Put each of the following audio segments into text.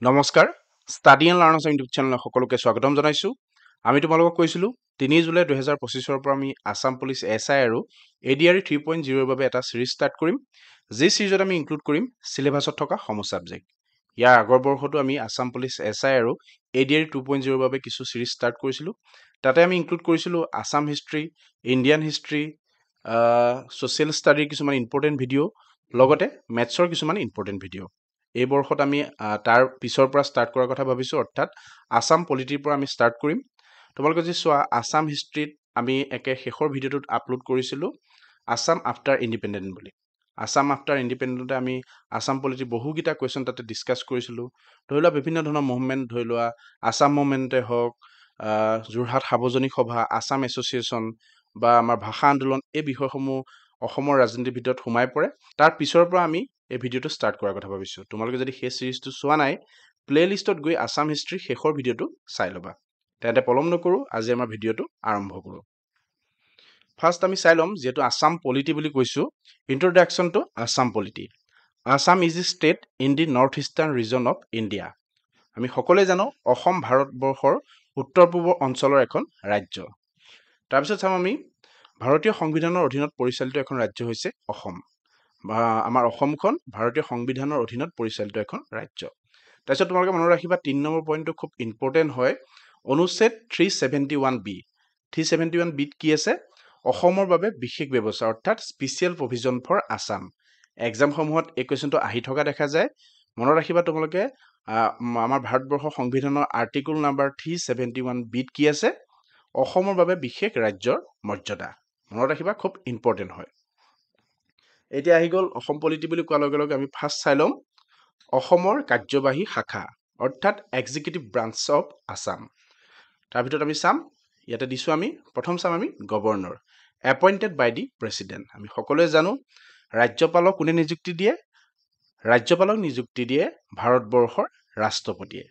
নমস্কাৰ study and learners YouTube চেনেলত সকলোকে স্বাগতম জনাইছোঁ আমি তোমালোকক কৈছিলোঁ 3 জুলাই 2025 পৰা আমি আসাম পুলিচ এছআই আৰু এডিআৰই 3.0 ৰ বাবে এটা সিৰিজ ষ্টাৰ্ট কৰিম যি সিৰিজত আমি ইনক্লুড কৰিম সিলেবাছত থকা সম সাবজেক্ট ইয়াৰ আগৰ বৰ্ষতো আমি আসাম পুলিচ এছআই আৰু এডিআৰই 2.0 ৰ বাবে কিছু সিৰিজ ষ্টাৰ্ট কৰিছিলোঁ তাতে আমি ইনক্লুড কৰিছিলোঁ Assam history Indian history social ষ্টাডিৰ কিছুমান ইম্পৰ্টেণ্ট ভিডিঅ' লগতে মেথছৰ কিছুমান ইম্পৰ্টেণ্ট ভিডিঅ' এই বৰ্ষত আমি তাৰ পিছৰ পৰা ষ্টাৰ্ট কৰাৰ কথা ভাবিছোঁ অৰ্থাৎ আসাম পলিটিৰ পৰা আমি ষ্টাৰ্ট কৰিম তোমালোকে যে চোৱা আসাম হিষ্ট্ৰীত আমি একে শেষৰ ভিডিঅ'টোত আপলোড কৰিছিলোঁ আসাম আফটাৰ ইণ্ডিপেণ্ডেণ্ট বুলি আসাম আফটাৰ ইণ্ডিপেণ্ডেণ্টতে আমি আসাম পলিটিৰ বহুকেইটা কুৱেশ্যন তাতে ডিছকাছ কৰিছিলোঁ ধৰি লোৱা বিভিন্ন ধৰণৰ মুভমেণ্ট ধৰি লোৱা আসাম মুভমেণ্টে হওক যোৰহাট সাৰ্বজনিক সভা আসাম এছ'চিয়েশ্যন বা আমাৰ ভাষা আন্দোলন এই বিষয়সমূহ অসমৰ ৰাজনীতিৰ ভিতৰত সোমাই পৰে তাৰ পিছৰ পৰা আমি এই ভিডিঅ'টো ষ্টাৰ্ট কৰাৰ কথা ভাবিছোঁ তোমালোকে যদি সেই সিৰিজটো চোৱা নাই প্লে লিষ্টত গৈ আসাম হিষ্ট্ৰী শেষৰ ভিডিঅ'টো চাই ল'বা তেন্তে পলম নকৰোঁ আজি আমাৰ ভিডিঅ'টো আৰম্ভ কৰোঁ ফাৰ্ষ্ট আমি চাই ল'ম যিহেতু আসাম পলিটি বুলি কৈছোঁ introduction to Assam polity Assam is a state in the north eastern region of India আমি সকলোৱে জানো অসম ভাৰতবৰ্ষৰ উত্তৰ পূবৰ অঞ্চলৰ এখন ৰাজ্য তাৰপিছত চাম আমি ভাৰতীয় সংবিধানৰ অধীনত পৰিচালিত এখন ৰাজ্য হৈছে অসম বা আমাৰ অসমখন ভাৰতীয় সংবিধানৰ অধীনত পৰিচালিত এখন ৰাজ্য তাৰপিছত তোমালোকে মনত ৰাখিবা 3 নম্বৰ পইণ্টটো খুব ইম্পৰ্টেণ্ট হয় অনুচ্ছেদ 371B 371 বিত কি আছে অসমৰ বাবে বিশেষ ব্যৱস্থা অৰ্থাৎ স্পেচিয়েল প্ৰভিজন ফৰ আসাম এক্সামসমূহত এই কুৱেশ্যনটো আহি থকা দেখা যায় মনত ৰাখিবা তোমালোকে আমাৰ ভাৰতবৰ্ষৰ সংবিধানৰ আৰ্টিকল নাম্বাৰ 371 বিত কি আছে অসমৰ বাবে বিশেষ ৰাজ্যৰ মৰ্যাদা মনত ৰাখিবা খুব ইম্পৰ্টেণ্ট হয় এতিয়া আহি গ'ল অসম পলিটি বুলি কোৱাৰ লগে লগে আমি ফাৰ্ষ্ট চাই ল'ম অসমৰ কাৰ্যবাহী শাখা অৰ্থাৎ এক্সিকিউটিভ ব্ৰাঞ্চ অফ আসাম তাৰ ভিতৰত আমি চাম ইয়াতে দিছোঁ আমি প্ৰথম চাম আমি governor appointed by the president আমি সকলোৱে জানো ৰাজ্যপালক কোনে নিযুক্তি দিয়ে ৰাজ্যপালক নিযুক্তি দিয়ে ভাৰতবৰ্ষৰ ৰাষ্ট্ৰপতিয়ে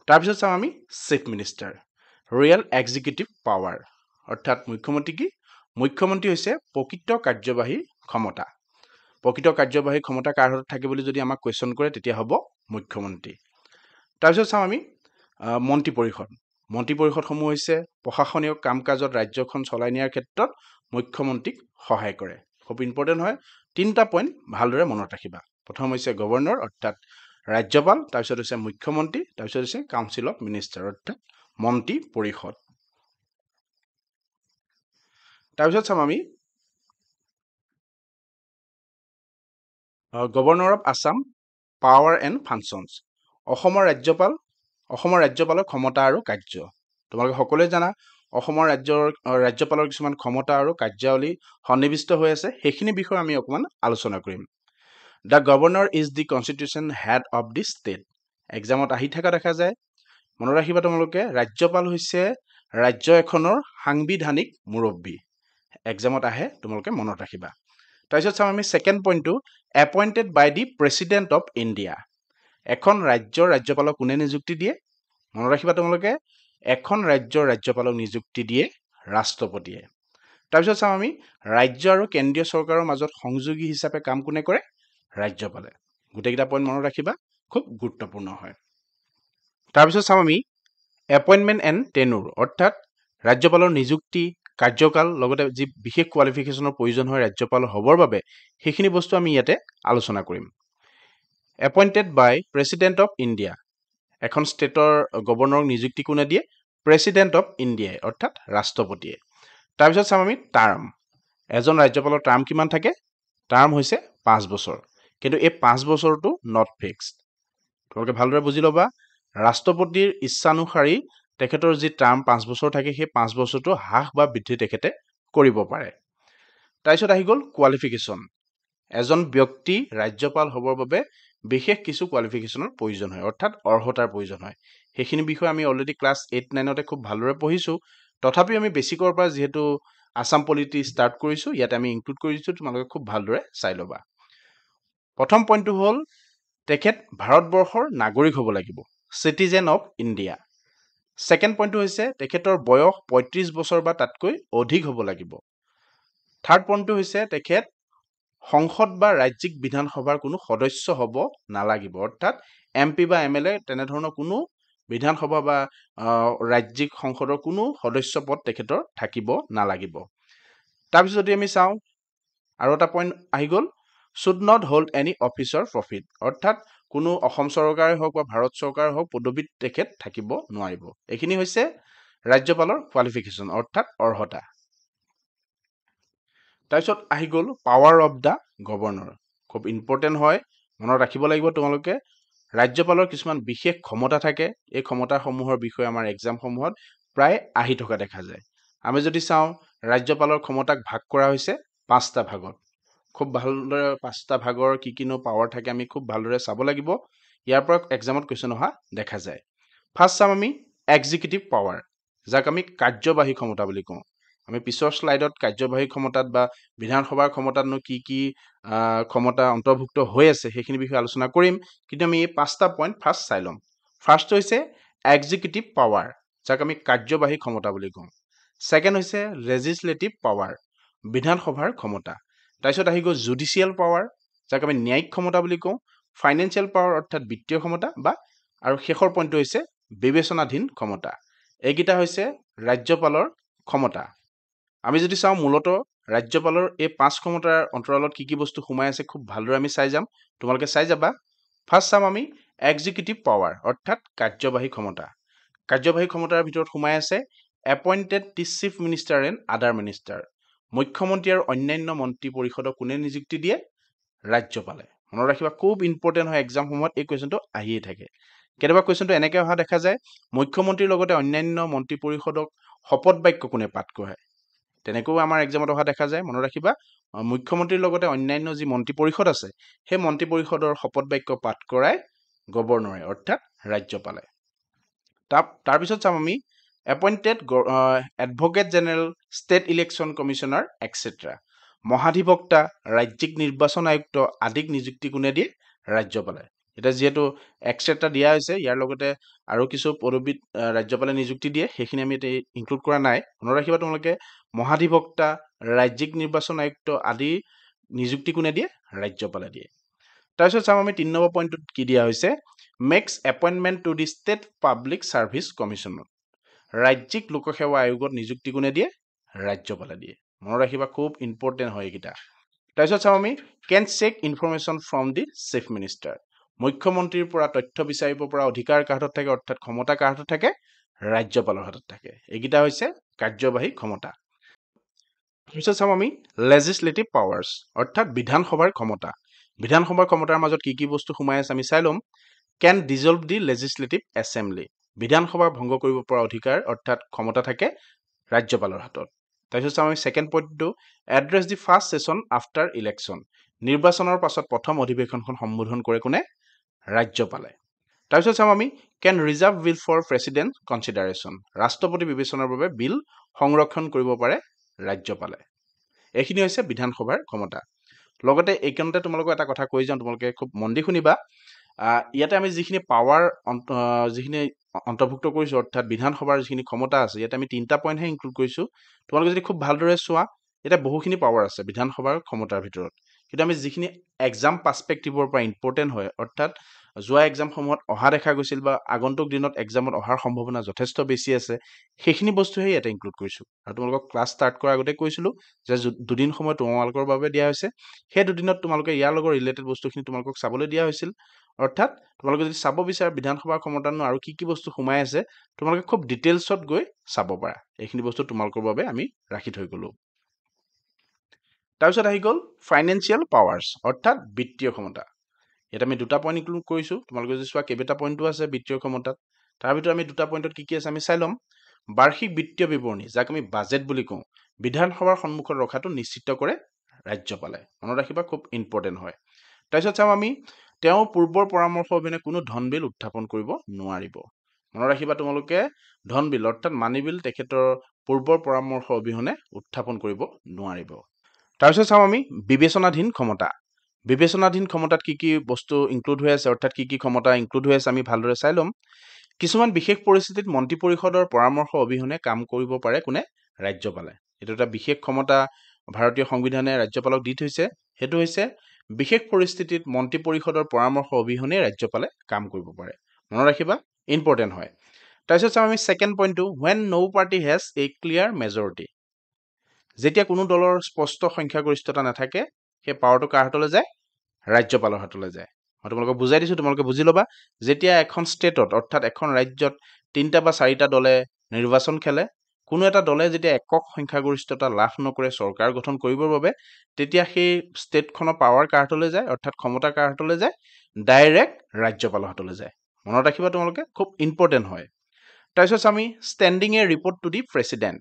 তাৰপিছত চাম আমি chief minister royal executive power অৰ্থাৎ মুখ্যমন্ত্ৰী কি মুখ্যমন্ত্ৰী হৈছে প্ৰকৃত কাৰ্যবাহী ক্ষমতা প্ৰকৃত কাৰ্যবাহী ক্ষমতা কাৰ হাতত থাকে বুলি যদি আমাক কুৱেশ্যন কৰে তেতিয়া হ'ব মুখ্যমন্ত্ৰী তাৰপিছত চাম আমি মন্ত্ৰী পৰিষদসমূহ হৈছে প্ৰশাসনীয় কাম কাজত ৰাজ্যখন চলাই নিয়াৰ ক্ষেত্ৰত মুখ্যমন্ত্ৰীক সহায় কৰে খুব ইম্পৰ্টেণ্ট হয় তিনিটা পইণ্ট ভালদৰে মনত ৰাখিবা প্ৰথম হৈছে গভৰ্ণৰ অৰ্থাৎ ৰাজ্যপাল তাৰপিছত হৈছে মুখ্যমন্ত্ৰী তাৰপিছত হৈছে কাউন্সিল অফ মিনিষ্টাৰ অৰ্থাৎ মন্ত্ৰী পৰিষদ তাৰপিছত চাম আমি governor of Assam power and functions অসমৰ ৰাজ্যপালৰ ক্ষমতা আৰু কাৰ্য তোমালোকে সকলোৱে জানা অসমৰ ৰাজ্যপালৰ কিছুমান ক্ষমতা আৰু কাৰ্যাৱলী সন্নিৱিষ্ট হৈ আছে সেইখিনি বিষয়ে আমি অকণমান আলোচনা কৰিম the governor is the constitution head of the state এক্সামত আহি থকা দেখা যায় মনত ৰাখিবা তোমালোকে ৰাজ্যপাল হৈছে ৰাজ্য এখনৰ সাংবিধানিক মুৰব্বী এক্সামত আহে তোমালোকে মনত ৰাখিবা তাৰপিছত চাম আমি ছেকেণ্ড পইণ্টটো appointed by the president of India এখন ৰাজ্যৰ ৰাজ্যপালক কোনে নিযুক্তি দিয়ে মনত ৰাখিবা তোমালোকে এখন ৰাজ্যৰ ৰাজ্যপালক নিযুক্তি দিয়ে ৰাষ্ট্ৰপতিয়ে তাৰপিছত চাম আমি ৰাজ্য আৰু কেন্দ্ৰীয় চৰকাৰৰ মাজত সংযোগী হিচাপে কাম কোনে কৰে ৰাজ্যপালে গোটেইকেইটা পইণ্ট মনত ৰাখিবা খুব গুৰুত্বপূৰ্ণ হয় তাৰপিছত চাম আমি এপইণ্টমেণ্ট এণ্ড টেনুৰ অৰ্থাৎ ৰাজ্যপালৰ নিযুক্তি কাৰ্যকাল লগতে যি বিশেষ কোৱালিফিকেশ্যনৰ প্ৰয়োজন হয় ৰাজ্যপাল হ'বৰ বাবে সেইখিনি বস্তু আমি ইয়াতে আলোচনা কৰিম appointed by president of India এখন ষ্টেটৰ গভৰ্ণৰক নিযুক্তি কোনে দিয়ে প্ৰেচিডেণ্ট অফ ইণ্ডিয়াই অৰ্থাৎ ৰাষ্ট্ৰপতিয়ে তাৰপিছত চাম আমি টাৰ্ম এজন ৰাজ্যপালৰ টাৰ্ম কিমান থাকে টাৰ্ম হৈছে 5 বছৰ কিন্তু এই 5 বছৰটো নট ফিক্সড তোমালোকে ভালদৰে বুজি ল'বা ৰাষ্ট্ৰপতিৰ ইচ্ছানুসাৰী তেখেতৰ যি টাৰ্ম 5 বছৰ থাকে সেই 5 বছৰটো হ্ৰাস বা বৃদ্ধি তেখেতে কৰিব পাৰে তাৰপিছত আহি গ'ল কোৱালিফিকেশ্যন এজন ব্যক্তি ৰাজ্যপাল হ'বৰ বাবে বিশেষ কিছু কোৱালিফিকেশ্যনৰ প্ৰয়োজন হয় অৰ্থাৎ অৰ্হতাৰ প্ৰয়োজন হয় সেইখিনি বিষয়ে আমি অলৰেডি ক্লাছ 8-9তে খুব ভালদৰে পঢ়িছোঁ তথাপিও আমি বেছিকৰ পৰা যিহেতু আসাম পলিটি ষ্টাৰ্ট কৰিছোঁ ইয়াতে আমি ইনক্লুড কৰিছোঁ তোমালোকে খুব ভালদৰে চাই ল'বা প্ৰথম পইণ্টটো হ'ল তেখেত ভাৰতবৰ্ষৰ নাগৰিক হ'ব লাগিব চিটিজেন অফ ইণ্ডিয়া ছেকেণ্ড পইণ্টটো হৈছে তেখেতৰ বয়স 35 বছৰ বা তাতকৈ অধিক হ'ব লাগিব থাৰ্ড পইণ্টটো হৈছে তেখেত সংসদ বা ৰাজ্যিক বিধানসভাৰ কোনো সদস্য হ'ব নালাগিব অৰ্থাৎ MP বা MLA তেনেধৰণৰ কোনো বিধানসভা বা ৰাজ্যিক সংসদৰ কোনো সদস্য পদ তেখেতৰ থাকিব নালাগিব তাৰপিছত যদি আমি চাওঁ আৰু এটা পইণ্ট আহি গ'ল should not hold any office or profit অৰ্থাৎ কোনো অসম চৰকাৰে হওক বা ভাৰত চৰকাৰে হওক পদবীত তেখেত থাকিব নোৱাৰিব এইখিনি হৈছে ৰাজ্যপালৰ কোৱালিফিকেশ্যন অৰ্থাৎ অৰ্হতা তাৰপিছত আহি গ'ল পাৱাৰ অফ দা গভৰ্ণৰ খুব ইম্পৰ্টেণ্ট হয় মনত ৰাখিব লাগিব তোমালোকে ৰাজ্যপালৰ কিছুমান বিশেষ ক্ষমতা থাকে এই ক্ষমতাসমূহৰ বিষয়ে আমাৰ এক্সামসমূহত প্ৰায় আহি থকা দেখা যায় আমি যদি চাওঁ ৰাজ্যপালৰ ক্ষমতাক ভাগ কৰা হৈছে 5টা ভাগত খুব ভালদৰে 5টা ভাগৰ কি কিনো পাৱাৰ থাকে আমি খুব ভালদৰে চাব লাগিব ইয়াৰ পৰা এক্সামত কোৱেশ্চন অহা দেখা যায় ফাৰ্ষ্ট চাম আমি এক্সিকিউটিভ পাৱাৰ যাক আমি কাৰ্যবাহী ক্ষমতা বুলি কওঁ আমি পিছৰ স্লাইডত কাৰ্যবাহী ক্ষমতাত বা বিধানসভাৰ ক্ষমতাতনো কি কি ক্ষমতা অন্তৰ্ভুক্ত হৈ আছে সেইখিনি বিষয়ে আলোচনা কৰিম কিন্তু আমি এই 5টা পইণ্ট ফাৰ্ষ্ট চাই ল'ম ফাৰ্ষ্ট হৈছে এক্সিকিউটিভ পাৱাৰ যাক আমি কাৰ্যবাহী ক্ষমতা বুলি কওঁ ছেকেণ্ড হৈছে লেজিসলেটিভ পাৱাৰ বিধানসভাৰ ক্ষমতা তাৰপিছত আহি গ'ল জুডিচিয়েল পাৱাৰ যাক আমি ন্যায়িক ক্ষমতা বুলি কওঁ ফাইনেন্সিয়েল পাৱাৰ অৰ্থাৎ বিত্তীয় ক্ষমতা বা আৰু শেষৰ পইণ্টটো হৈছে বিবেচনাধীন ক্ষমতা এইকেইটা হৈছে ৰাজ্যপালৰ ক্ষমতা আমি যদি চাওঁ মূলত ৰাজ্যপালৰ এই 5 ক্ষমতাৰ অন্তৰালত কি কি বস্তু সোমাই আছে খুব ভালদৰে আমি চাই যাম তোমালোকে চাই যাবা ফাৰ্ষ্ট চাম আমি এক্সিকিউটিভ পাৱাৰ অৰ্থাৎ কাৰ্যবাহী ক্ষমতা কাৰ্যবাহী ক্ষমতাৰ ভিতৰত সোমাই আছে appointed the chief minister and other minister মুখ্যমন্ত্ৰী আৰু অন্যান্য মন্ত্ৰী পৰিষদক কোনে নিযুক্তি দিয়ে ৰাজ্যপালে মনত ৰাখিবা খুব ইম্পৰ্টেণ্ট হয় এক্সামসমূহত এই কুৱেশ্যনটো আহিয়ে থাকে কেতিয়াবা কুৱেশ্যনটো এনেকৈ অহা দেখা যায় মুখ্যমন্ত্ৰীৰ লগতে অন্যান্য মন্ত্ৰী পৰিষদক শপত বাক্য কোনে পাঠ কৰায় তেনেকৈও আমাৰ এক্সামত অহা দেখা যায় মনত ৰাখিবা মুখ্যমন্ত্ৰীৰ লগতে অন্যান্য যি মন্ত্ৰী পৰিষদ আছে সেই মন্ত্ৰী পৰিষদৰ শপত বাক্য পাঠ কৰাই গভৰ্ণৰে অৰ্থাৎ ৰাজ্যপালে তাৰপিছত চাম আমি appointed advocate general state election commissioner et cetera মহাধিবক্তা ৰাজ্যিক নিৰ্বাচন আয়ুক্ত আদিক নিযুক্তি কোনে দিয়ে ৰাজ্যপালে এতিয়া যিহেতু এক্সেট্ৰা দিয়া হৈছে ইয়াৰ লগতে আৰু কিছু পদবীত ৰাজ্যপালে নিযুক্তি দিয়ে সেইখিনি আমি এতিয়া ইনক্লুড কৰা নাই মনত ৰাখিবা তোমালোকে মহাধিবক্তা ৰাজ্যিক নিৰ্বাচন আয়ুক্ত আদি নিযুক্তি কোনে দিয়ে ৰাজ্যপালে দিয়ে তাৰপিছত চাম আমি 3 নম্বৰ পইণ্টত কি দিয়া হৈছে makes appointment to the state public service কমিশ্যনত ৰাজ্যিক লোকসেৱা আয়োগত নিযুক্তি কোনে দিয়ে ৰাজ্যপালে দিয়ে মনত ৰাখিবা খুব ইম্পৰ্টেণ্ট হয় এইকেইটা তাৰপিছত চাম আমি can check information from the chief minister মুখ্যমন্ত্ৰীৰ পৰা তথ্য বিচাৰিব পৰা অধিকাৰ কাৰ হাতত থাকে অৰ্থাৎ ক্ষমতা কাৰ হাতত থাকে ৰাজ্যপালৰ হাতত থাকে এইকেইটা হৈছে কাৰ্যবাহী ক্ষমতা তাৰপিছত চাম আমি লেজিসলেটিভ পাৱাৰ্ছ অৰ্থাৎ বিধানসভাৰ ক্ষমতা বিধানসভাৰ ক্ষমতাৰ মাজত কি কি বস্তু সোমাই আছে আমি চাই ল'ম কেন ডিজলভ দি লেজিসলেটিভ এছেম্বলি বিধানসভা ভংগ কৰিব পৰা অধিকাৰ অৰ্থাৎ ক্ষমতা থাকে ৰাজ্যপালৰ হাতত তাৰপিছত চাম আমি ছেকেণ্ড পইণ্টটো address the first session after election নিৰ্বাচনৰ পাছত প্ৰথম অধিৱেশনখন সম্বোধন কৰে কোনে ৰাজ্যপালে তাৰপিছত চাম আমি can reserve bill for president consideration ৰাষ্ট্ৰপতি বিবেচনাৰ বাবে বিল সংৰক্ষণ কৰিব পাৰে ৰাজ্যপালে এইখিনি হৈছে বিধানসভাৰ ক্ষমতা লগতে এইকাৰণতে তোমালোকক এটা কথা কৈ যাওঁ তোমালোকে খুব মন দি শুনিবা ইয়াতে আমি যিখিনি পাৱাৰ যিখিনি অন্তৰ্ভুক্ত কৰিছোঁ অৰ্থাৎ বিধানসভাৰ যিখিনি ক্ষমতা আছে ইয়াতে আমি 3টা পইণ্টহে ইনক্লুড কৰিছোঁ তোমালোকে যদি খুব ভালদৰে চোৱা এতিয়া বহুখিনি পাৱাৰ আছে বিধানসভাৰ ক্ষমতাৰ ভিতৰত কিন্তু আমি যিখিনি এক্সাম পাৰ্সপেক্টিভৰ পৰা ইম্পৰ্টেণ্ট হয় অৰ্থাৎ যোৱা এক্সামসমূহত অহা দেখা গৈছিল বা আগন্তুক দিনত এক্সামত অহাৰ সম্ভাৱনা যথেষ্ট বেছি আছে সেইখিনি বস্তুহে ইয়াতে ইনক্লুড কৰিছোঁ আৰু তোমালোকক ক্লাছ ষ্টাৰ্ট কৰাৰ আগতে কৈছিলোঁ যে দুদিন সময় তোমালোকৰ বাবে দিয়া হৈছে সেই দুদিনত তোমালোকে ইয়াৰ লগত ৰিলেটেড বস্তুখিনি তোমালোকক চাবলৈ দিয়া হৈছিল অৰ্থাৎ তোমালোকে যদি চাব বিচাৰা বিধানসভাৰ ক্ষমতানো আৰু কি কি বস্তু সোমাই আছে তোমালোকে খুব ডিটেইলছত গৈ চাব পাৰা এইখিনি বস্তু তোমালোকৰ বাবে আমি ৰাখি থৈ গ'লো তাৰপিছত আহি গ'ল ফাইনেন্সিয়েল পাৱাৰ্ছ অৰ্থাৎ বিত্তীয় ক্ষমতা ইয়াত আমি 2টা পইণ্ট ইনক্লুড কৰিছোঁ তোমালোকে যদি চোৱা কেইবাটা পইণ্টটো আছে বিত্তীয় ক্ষমতাত তাৰ ভিতৰত আমি 2টা পইণ্টত কি কি আছে আমি চাই ল'ম বাৰ্ষিক বিত্তীয় বিৱৰণী যাক আমি বাজেট বুলি কওঁ বিধানসভাৰ সন্মুখত ৰখাটো নিশ্চিত কৰে ৰাজ্যপালে মনত ৰাখিবা খুব ইম্পৰ্টেণ্ট হয় তাৰপিছত চাম আমি তেওঁ পূৰ্বৰ পৰামৰ্শ অবিহনে কোনো ধন বিল উত্থাপন কৰিব নোৱাৰিব মনত ৰাখিবা তোমালোকে ধন বিল অৰ্থাৎ মানি বিল তেখেতৰ পূৰ্বৰ পৰামৰ্শ অবিহনে উত্থাপন কৰিব নোৱাৰিব তাৰপিছত চাম আমি বিবেচনাধীন ক্ষমতা বিবেচনাধীন ক্ষমতাত কি কি বস্তু ইনক্লুড হৈ আছে অৰ্থাৎ কি কি ক্ষমতা ইনক্লুড হৈ আছে আমি ভালদৰে চাই ল'ম কিছুমান বিশেষ পৰিস্থিতিত মন্ত্ৰী পৰিষদৰ পৰামৰ্শ অবিহনে কাম কৰিব পাৰে কোনে ৰাজ্যপালে এইটো এটা বিশেষ ক্ষমতা ভাৰতীয় সংবিধানে ৰাজ্যপালক দি থৈছে সেইটো হৈছে বিশেষ পৰিস্থিতিত মন্ত্ৰী পৰিষদৰ পৰামৰ্শ অবিহনে ৰাজ্যপালে কাম কৰিব পাৰে মনত ৰাখিবা ইম্পৰ্টেণ্ট হয় তাৰপিছত চাওঁ আমি সেকেন্ড পইণ্টটো when no party has a clear majority যেতিয়া কোনো দলৰ স্পষ্ট সংখ্যাগৰিষ্ঠতা নাথাকে সেই পাৱাৰটো কাৰ হাতলৈ যায় ৰাজ্যপালৰ হাতলৈ যায় মই তোমালোকক বুজাই দিছো তোমালোকে বুজি ল'বা যেতিয়া এখন ষ্টেটত অৰ্থাৎ এখন ৰাজ্যত 3টা বা 4টা দলে নিৰ্বাচন খেলে কোনো এটা দলে যেতিয়া একক সংখ্যাগৰিষ্ঠতা লাভ নকৰে চৰকাৰ গঠন কৰিবৰ বাবে তেতিয়া সেই ষ্টেটখনৰ পাৱাৰ কাৰ হাতলৈ যায় অৰ্থাৎ ক্ষমতা কাৰ হাতলৈ যায় ডাইৰেক্ট ৰাজ্যপালৰ হাতলৈ যায় মনত ৰাখিবা তোমালোকে খুব ইম্পৰ্টেণ্ট হয় তাৰপিছত আমি sending a report to the president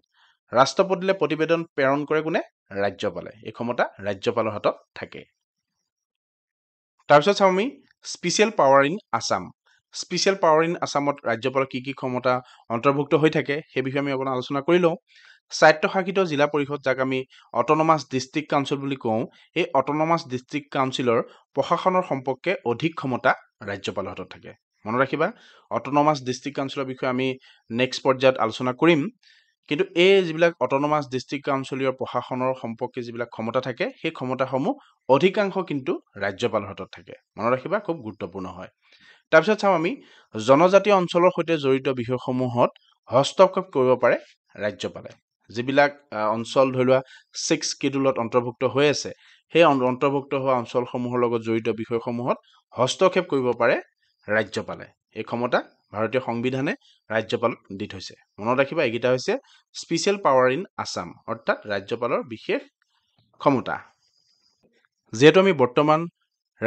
ৰাষ্ট্ৰপতিলৈ প্ৰতিবেদন প্ৰেৰণ কৰে কোনে ৰাজ্যপালে এই ক্ষমতা ৰাজ্যপালৰ হাতত থাকে তাৰপিছত চাওঁ আমি special power in Assam special power in আসামত ৰাজ্যপালৰ কি ক্ষমতা অন্তৰ্ভুক্ত হৈ থাকে সেই বিষয়ে আমি অকণ আলোচনা কৰি লওঁ স্বায়ত্তশাসিত জিলা পৰিষদ যাক আমি অট'নমাছ ডিষ্ট্ৰিক্ট কাউন্সিল বুলি কওঁ এই অট'নমাছ ডিষ্ট্ৰিক্ট কাউন্সিলৰ প্ৰশাসনৰ সম্পৰ্কে অধিক ক্ষমতা ৰাজ্যপালৰ হাতত থাকে মনত ৰাখিবা অট'নমাছ ডিষ্ট্ৰিক্ট কাউন্সিলৰ বিষয়ে আমি নেক্সট পৰ্যায়ত আলোচনা কৰিম কিন্তু এই যিবিলাক অট'নমাছ ডিষ্ট্ৰিক্ট কাউন্সিলৰ প্ৰশাসনৰ সম্পৰ্কে যিবিলাক ক্ষমতা থাকে সেই ক্ষমতাসমূহ অধিকাংশ কিন্তু ৰাজ্যপালৰ হাতত থাকে মনত ৰাখিবা খুব গুৰুত্বপূৰ্ণ হয় তাৰপিছত চাওঁ আমি জনজাতীয় অঞ্চলৰ সৈতে জড়িত বিষয়সমূহত হস্তক্ষেপ কৰিব পাৰে ৰাজ্যপালে যিবিলাক অঞ্চল ধৰি লোৱা 6 স্কেডুলত অন্তৰ্ভুক্ত হৈ আছে সেই অন্তৰ্ভুক্ত হোৱা অঞ্চলসমূহৰ লগত জড়িত বিষয়সমূহত হস্তক্ষেপ কৰিব পাৰে ৰাজ্যপালে এই ক্ষমতা ভাৰতীয় সংবিধানে ৰাজ্যপালক দি থৈছে মনত ৰাখিবা এইকেইটা হৈছে স্পেচিয়েল পাৱাৰ ইন আসাম অৰ্থাৎ ৰাজ্যপালৰ বিশেষ ক্ষমতা যেহেতু আমি বৰ্তমান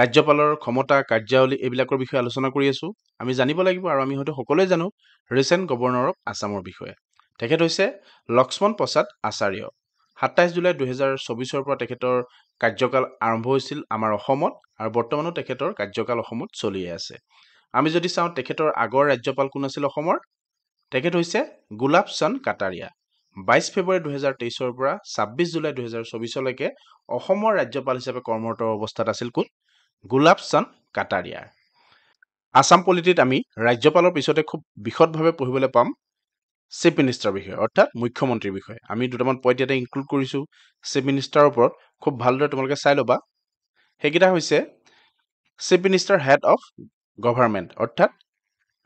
ৰাজ্যপালৰ ক্ষমতা কাৰ্যাৱলী এইবিলাকৰ বিষয়ে আলোচনা কৰি আছো আমি জানিব লাগিব আৰু আমি হয়তো সকলোৱে জানো ৰিসেন্ট গভৰ্ণৰ অফ আসামৰ বিষয়ে তেখেত হৈছে লক্ষ্মণ প্ৰসাদ আচাৰ্য 27 জুলাই 2024 পৰা তেখেতৰ কাৰ্যকাল আৰম্ভ হৈছিল আমাৰ অসমত আৰু বৰ্তমানো তেখেতৰ কাৰ্যকাল অসমত চলি আছে আমি যদি চাওঁ তেখেতৰ আগৰ ৰাজ্যপাল কোন আছিল অসমৰ তেখেত হৈছে গুলাব চান্দ কাটাৰিয়া 22 ফেব্ৰুৱাৰী 2023 পৰা 26 জুলাই 2024 লৈকে অসমৰ ৰাজ্যপাল হিচাপে কৰ্মৰত অৱস্থাত আছিল কোন গুলাব চান্দ কাটাৰিয়া আসাম পলিটিত আমি ৰাজ্যপালৰ পিছতে খুব বিশদভাৱে পঢ়িবলৈ পাম চিফ মিনিষ্টাৰ বিষয়ে অৰ্থাৎ মুখ্যমন্ত্ৰীৰ বিষয়ে আমি দুটামান পইণ্ট ইয়াতে ইনক্লুড কৰিছো চিফ মিনিষ্টাৰৰ ওপৰত খুব ভালদৰে তোমালোকে চাই ল'বা সেইকেইটা হৈছে chief minister head of government অৰ্থাৎ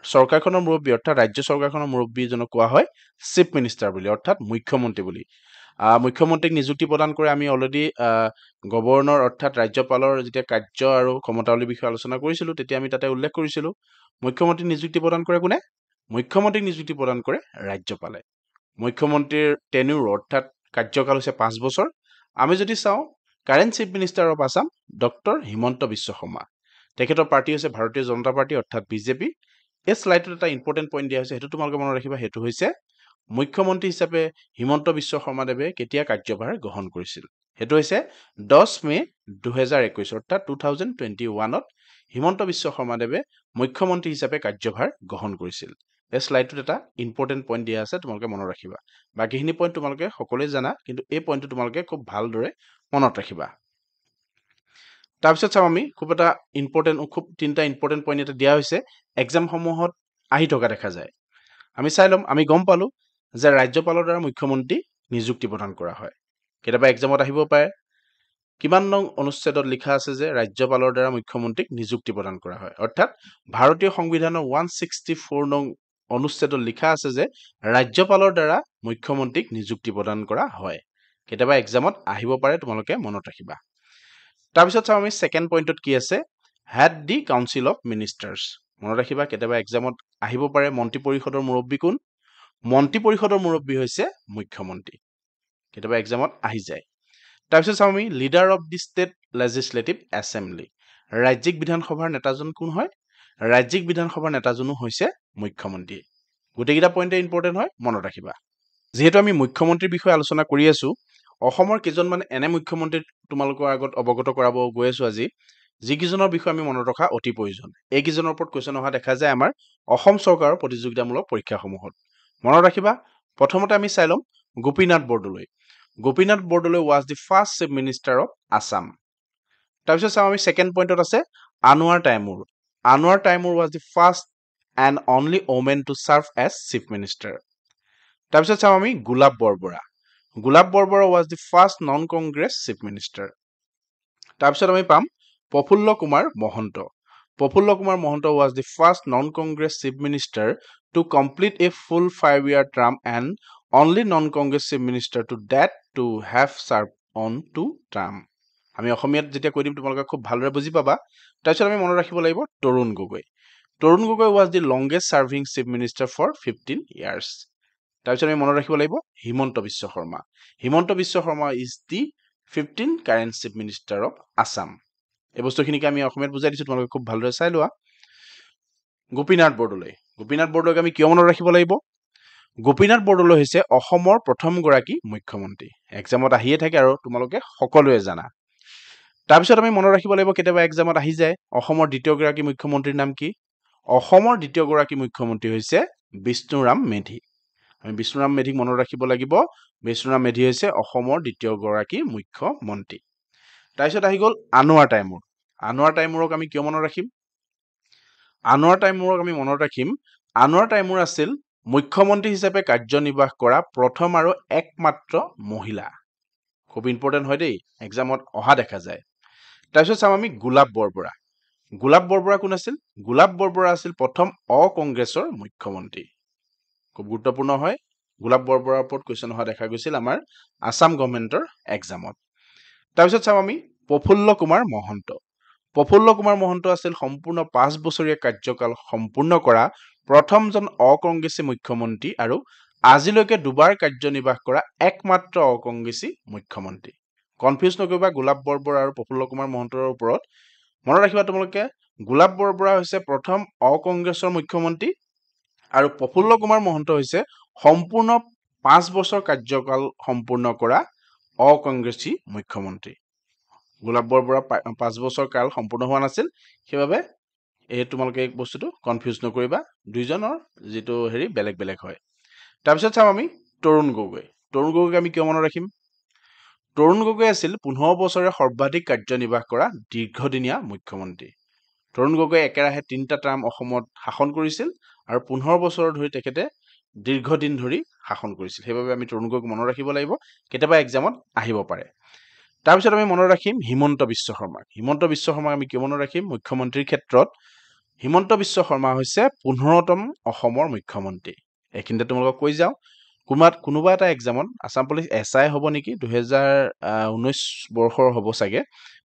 চৰকাৰখনৰ মুৰব্বী অৰ্থাৎ ৰাজ্য চৰকাৰখনৰ মুৰব্বীজনক কোৱা হয় চিফ মিনিষ্টাৰ বুলি অৰ্থাৎ মুখ্যমন্ত্ৰী বুলি মুখ্যমন্ত্ৰীক নিযুক্তি প্ৰদান কৰে আমি অলৰেডি গভৰ্ণৰ অৰ্থাৎ ৰাজ্যপালৰ যেতিয়া কাৰ্য আৰু ক্ষমতাৱলীৰ বিষয়ে আলোচনা কৰিছিলো তেতিয়া আমি তাতে উল্লেখ কৰিছিলো মুখ্যমন্ত্ৰীক নিযুক্তি প্ৰদান কৰে কোনে মুখ্যমন্ত্ৰীক নিযুক্তি প্ৰদান কৰে ৰাজ্যপালে মুখ্যমন্ত্ৰীৰ টেনিউৰ অৰ্থাৎ কাৰ্যকাল হৈছে 5 বছৰ আমি যদি চাওঁ current chief minister of Assam doctor Himanta Biswa Sarma তেখেতৰ পাৰ্টি হৈছে ভাৰতীয় জনতা পাৰ্টি অৰ্থাৎ বিজেপি এই স্লাইডত এটা ইম্পৰ্টেণ্ট পইণ্ট দিয়া হৈছে সেইটো তোমালোকে মনত ৰাখিবা সেইটো হৈছে মুখ্যমন্ত্ৰী হিচাপে হিমন্ত বিশ্ব শৰ্মাদেৱে কেতিয়া কাৰ্যভাৰ গ্ৰহণ কৰিছিল সেইটো হৈছে 10 মে 2021 অৰ্থাৎ 2021ত হিমন্ত বিশ্ব শৰ্মাদেৱে মুখ্যমন্ত্ৰী হিচাপে কাৰ্যভাৰ গ্ৰহণ কৰিছিল এই স্লাইডটোত এটা ইম্পৰ্টেণ্ট পইণ্ট দিয়া আছে তোমালোকে মনত ৰাখিবা বাকিখিনি পইণ্ট তোমালোকে সকলোৱে জানা কিন্তু এই পইণ্টটো তোমালোকে খুব ভালদৰে মনত ৰাখিবা তাৰপিছত চাওঁ আমি খুব এটা ইম্পৰ্টেণ্ট খুব তিনিটা ইম্পৰ্টেণ্ট পইণ্ট এটা দিয়া হৈছে এক্সামসমূহত আহি থকা দেখা যায় আমি চাই ল'ম আমি গম পালো যে ৰাজ্যপালৰ দ্বাৰা মুখ্যমন্ত্ৰী নিযুক্তি প্ৰদান কৰা হয় কেতিয়াবা এক্সামত আহিব পাৰে কিমান নং অনুচ্ছেদত লিখা আছে যে ৰাজ্যপালৰ দ্বাৰা মুখ্যমন্ত্ৰীক নিযুক্তি প্ৰদান কৰা হয় অৰ্থাৎ ভাৰতীয় সংবিধানৰ 164 নং অনুচ্ছেদত লিখা আছে যে ৰাজ্যপালৰ দ্বাৰা মুখ্যমন্ত্ৰীক নিযুক্তি প্ৰদান কৰা হয় কেতিয়াবা এক্সামত আহিব পাৰে তোমালোকে মনত ৰাখিবা তাৰপিছত চাওঁ আমি সেকেন্ড পইণ্টত কি আছে head the council of ministers মনত ৰাখিবা কেতিয়াবা এক্সামত আহিব পাৰে মন্ত্ৰী পৰিষদৰ মুৰব্বী কোন মন্ত্ৰী পৰিষদৰ মুৰব্বী হৈছে মুখ্যমন্ত্ৰী কেতিয়াবা এক্সামত আহি যায় তাৰপিছত চাওঁ আমি leader of the state legislative assembly ৰাজ্যিক বিধানসভাৰ নেতাজন কোন হয় ৰাজ্যিক বিধানসভাৰ নেতাজনো হৈছে মুখ্যমন্ত্ৰী গোটেইকেইটা পইণ্টে ইম্পৰ্টেণ্ট হয় মনত ৰাখিবা যেহেতু আমি মুখ্যমন্ত্ৰীৰ বিষয়ে আলোচনা কৰি আছো অসমৰ কেইজনমান এনে মুখ্যমন্ত্ৰী তোমালোকৰ আগত অৱগত কৰাব গৈ আছো আজি যিকেইজনৰ বিষয়ে আমি মনত ৰখা অতি প্ৰয়োজন এইকেইজনৰ ওপৰত কুৱেশ্যন অহা দেখা যায় আমাৰ অসম চৰকাৰৰ প্ৰতিযোগিতামূলক পৰীক্ষাসমূহত মনত ৰাখিবা প্ৰথমতে আমি চাই ল'ম Gopinath Bordoloi was the first chief minister of Assam তাৰপিছত চাওঁ আমি সেকেন্ড পইণ্টত আছে Anowar Timur was the first and only woman to serve as chief minister তাৰপিছত চাওঁ আমি gulab Borbora Gulab Borbora was the first non-Congress chief minister. তাৰপিছত আমি পাম Prafullo Kumar Mohanto. Prafullo Kumar Mohanto was the first non-Congress chief minister to complete a full 5-year term and only non-Congress chief minister to that to have served on 2 term. আমি অসমীয়াত যেতিয়া কৈ দিম তোমালোকে খুব ভালদৰে বুজি পাবা। তাৰপিছত আমি মনত ৰাখিব লাগিব Tarun Gogoi. Tarun Gogoi was the longest serving chief minister for 15 years. তাৰপিছত আমি মনত ৰাখিব লাগিব Himanta Biswa Sharma. Himanta Biswa Sharma is the 15th current chief minister of Assam. এই বস্তুখিনিকে আমি অসমীয়াত বুজাই দিছো, তোমালোকে খুব ভালদৰে চাই লোৱা। গোপীনাথ বৰদলৈ। গোপীনাথ বৰদলৈক আমি কিয় মনত ৰাখিব লাগিব? গোপীনাথ বৰদলৈ হৈছে অসমৰ প্ৰথমগৰাকী মুখ্যমন্ত্ৰী। এক্সামত আহিয়ে থাকে আৰু তোমালোকে সকলোৱে জানা। তাৰপিছত আমি মনত ৰাখিব লাগিব, কেতিয়াবা এক্সামত আহি যায় অসমৰ দ্বিতীয়গৰাকী মুখ্যমন্ত্ৰীৰ নাম কি? অসমৰ দ্বিতীয়গৰাকী মুখ্যমন্ত্ৰী হৈছে বিষ্ণুৰাম মেধি। আমি বিষ্ণুৰাম মেধিক মনত ৰাখিব লাগিব। বিষ্ণুৰাম মেধি হৈছে অসমৰ দ্বিতীয়গৰাকী মুখ্যমন্ত্ৰী। তাৰপিছত আহি গ'ল আনোৱাৰ তাইমুৰ। আনোৱাৰ তাইমুৰক আমি কিয় মনত ৰাখিম? আনোৱাৰ তাইমুৰক আমি মনত ৰাখিম, আনোৱাৰ তাইমুৰ আছিল মুখ্যমন্ত্ৰী হিচাপে কাৰ্যনিৰ্বাহ কৰা প্ৰথম আৰু একমাত্ৰ মহিলা। খুব ইম্পৰ্টেণ্ট হয় দেই, এক্সামত অহা দেখা যায়। তাৰপিছত চাম আমি গোলাপ বৰবৰা। গোলাপ বৰবৰা কোন আছিল? গোলাপ বৰবৰা আছিল প্ৰথম অকংগ্ৰেছৰ মুখ্যমন্ত্ৰী। খুব গুৰুত্বপূৰ্ণ হয়। গোলাপ বৰবৰাৰ ওপৰত কুৱেশ্যন অহা দেখা গৈছিল আমাৰ আসাম গভৰ্ণমেণ্টৰ এক্সামত। তাৰপিছত চাম আমি প্ৰফুল্ল কুমাৰ মহন্ত। প্ৰফুল্ল কুমাৰ মহন্ত আছিল সম্পূৰ্ণ 5 বছৰীয়া কাৰ্যকাল সম্পূৰ্ণ কৰা প্ৰথমজন অকংগ্ৰেছী মুখ্যমন্ত্ৰী আৰু আজিলৈকে দুবাৰ কাৰ্যনিৰ্বাহ কৰা একমাত্ৰ অকংগ্ৰেছী মুখ্যমন্ত্ৰী। কনফিউজ নকৰিবা গোলাপ বৰবৰা আৰু প্ৰফুল্ল কুমাৰ মহন্তৰ ওপৰত। মনত ৰাখিবা তোমালোকে, গোলাপ বৰবৰা হৈছে প্ৰথম অকংগ্ৰেছৰ মুখ্যমন্ত্ৰী আৰু প্ৰফুল্ল কুমাৰ মহন্ত হৈছে সম্পূৰ্ণ 5 বছৰ কাৰ্যকাল সম্পূৰ্ণ কৰা অকংগ্ৰেছী মুখ্যমন্ত্ৰী। গোলাপ বৰবৰা 5 বছৰ কাল সম্পূৰ্ণ হোৱা নাছিল, সেইবাবে এই তোমালোকে এই বস্তুটো কনফিউজ নকৰিবা, দুইজনৰ যিটো বেলেগ বেলেগ হয়। তাৰপিছত চাম আমি তৰুণ গগৈ। তৰুণ গগৈক আমি কিয় মনত ৰাখিম? তৰুণ গগৈ আছিল 15 বছৰে সৰ্বাধিক কাৰ্যনিৰ্বাহ কৰা দীৰ্ঘদিনীয়া মুখ্যমন্ত্ৰী। তৰুণ গগৈ একেৰাহে 3টা টাৰ্ম অসমত শাসন কৰিছিল আৰু 15 বছৰ ধৰি তেখেতে দীৰ্ঘদিন ধৰি শাসন কৰিছিল। সেইবাবে আমি তৰুণ গগৈক মনত ৰাখিব লাগিব, কেতিয়াবা এক্সামত আহিব পাৰে। তাৰপিছত আমি মনত ৰাখিম হিমন্ত বিশ্ব শৰ্মাক। হিমন্ত বিশ্ব শৰ্মাক আমি কিয় মনত ৰাখিম? মুখ্যমন্ত্ৰীৰ ক্ষেত্ৰত হিমন্ত বিশ্ব শৰ্মা হৈছে 15তম অসমৰ মুখ্যমন্ত্ৰী। এইখিনিতে তোমালোকক কৈ যাওঁ, কোনোবা এটা এক্সামত আসাম পুলিচ SI হ'ব নেকি, 2019 বৰ্ষৰ হ'ব চাগে,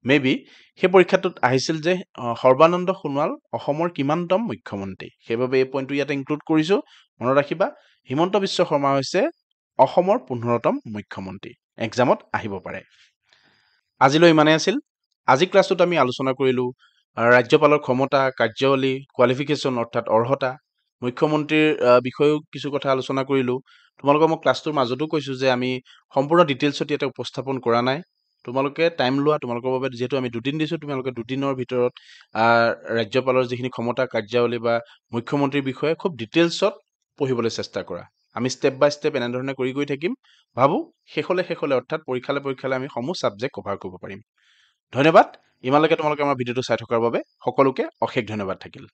মেবি সেই পৰীক্ষাটোত আহিছিল যে সৰ্বানন্দ সোণোৱাল অসমৰ কিমানতম মুখ্যমন্ত্ৰী। সেইবাবে এই পইণ্টটো ইয়াতে ইনক্লুড কৰিছো, মনত ৰাখিবা। হিমন্ত বিশ্ব শৰ্মা হৈছে অসমৰ 15তম মুখ্যমন্ত্ৰী। এক্সামত আহিব পাৰে। আজিলৈ ইমানেই আছিল। আজি ক্লাছটোত আমি আলোচনা কৰিলো ৰাজ্যপালৰ ক্ষমতা, কাৰ্যাৱলী, কোৱালিফিকেশ্যন অৰ্থাৎ অৰ্হতা, মুখ্যমন্ত্ৰীৰ বিষয়েও কিছু কথা আলোচনা কৰিলো। তোমালোকক মই ক্লাছটোৰ মাজতো কৈছো যে আমি সম্পূৰ্ণ ডিটেইলছত ইয়াতে উপস্থাপন কৰা নাই। তোমালোকে টাইম লোৱা, তোমালোকৰ বাবে যিহেতু আমি 2 দিন দিছো, তোমালোকে 2 দিনৰ ভিতৰত ৰাজ্যপালৰ যিখিনি ক্ষমতা, কাৰ্যাৱলী বা মুখ্যমন্ত্ৰীৰ বিষয়ে খুব ডিটেইলছত পঢ়িবলৈ চেষ্টা কৰা। আমি ষ্টেপ বাই ষ্টেপ এনেধৰণে কৰি গৈ থাকিম। ভাবো শেষলে অৰ্থাৎ পৰীক্ষালে আমি সমূহ ছাবজেক্ট কভাৰ কৰিব পাৰিম। ধন্যবাদ। ইমানলৈকে তোমালোকে আমাৰ ভিডিঅ'টো চাই থকাৰ বাবে সকলোকে অশেষ ধন্যবাদ থাকিল।